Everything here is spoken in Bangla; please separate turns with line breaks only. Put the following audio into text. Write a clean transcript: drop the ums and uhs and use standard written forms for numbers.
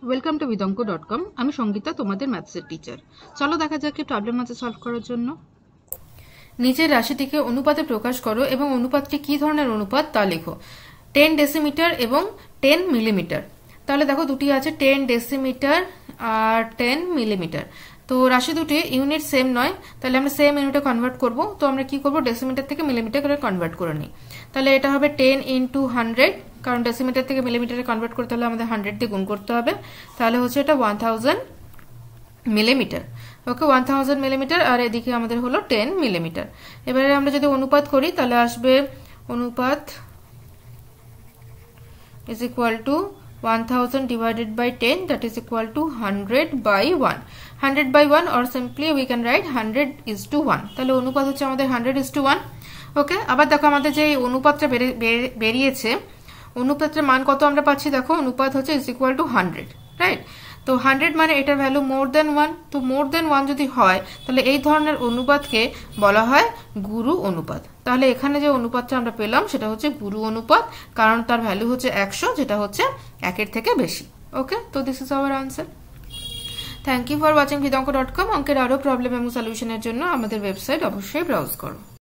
Welcome to vidonko.com। আমি সঙ্গীতা, তোমাদের ম্যাথসের টিচার। চলো দেখা যাক কি প্রবলেম আছে সলভ করার জন্য। নিচের রাশিটিকে অনুপাতে প্রকাশ করো এবং অনুপাতটি কি ধরনের অনুপাত তা লেখো। 10 ডেসিমিটার এবং 10 মিলিমিটার। তাহলে দেখো দুটি আছে, 10 ডেসিমিটার আর 10 মিলিমিটার। তো রাশি দুটি ইউনিট সেম নয়, তাহলে আমরা সেম ইউনিটে কনভার্ট করব। তো আমরা কি করব, ডেসিমিটার থেকে মিলিমিটার করে কনভার্ট করে নিই। তাহলে এটা হবে 10 ইন্টু 100, কারণ ডেসিমিটার থেকে মিলিমিটারে কনভার্ট করতে হলে আমাদের 100 দিয়ে গুণ করতে হবে। তাহলে হচ্ছে এটা 1000 মিলিমিটার। ওকে, 1000 মিলিমিটার, আর এদিকে আমাদের হলো 10 মিলিমিটার। এবারে আমরা যদি অনুপাত করি তাহলে আসবে অনুপাত is equal to 1000 divided by 10, that is equal to 100 by 1. 100 by 1, or simply we can write 100:1. তাহলে অনুপাত হচ্ছে আমাদের 100:1। ওকে, আবার দেখো আমাদের যে অনুপাতটা বেরিয়েছে, অনুপাতের মান কত আমরা পাচ্ছি, দেখো অনুপাত হচ্ছে is equal to 100, রাইট? তো 100 মানে এটার ভ্যালু মোর দেন 1। তো মোর দেন 1 যদি হয় তাহলে এই ধরনের অনুপাতকে বলা হয় গুরু অনুপাত। তাহলে এখানে যে অনুপাতটা আমরা পেলাম সেটা হচ্ছে গুরু অনুপাত, কারণ তার ভ্যালু হচ্ছে 100, যেটা হচ্ছে 1-এর থেকে বেশি। ওকে, তো this is our answer. Thank you for watching vidonko.com। অঙ্কের আরো প্রবলেম এবং সলিউশনের জন্য আমাদের ওয়েবসাইট অবশ্যই ব্রাউজ করো।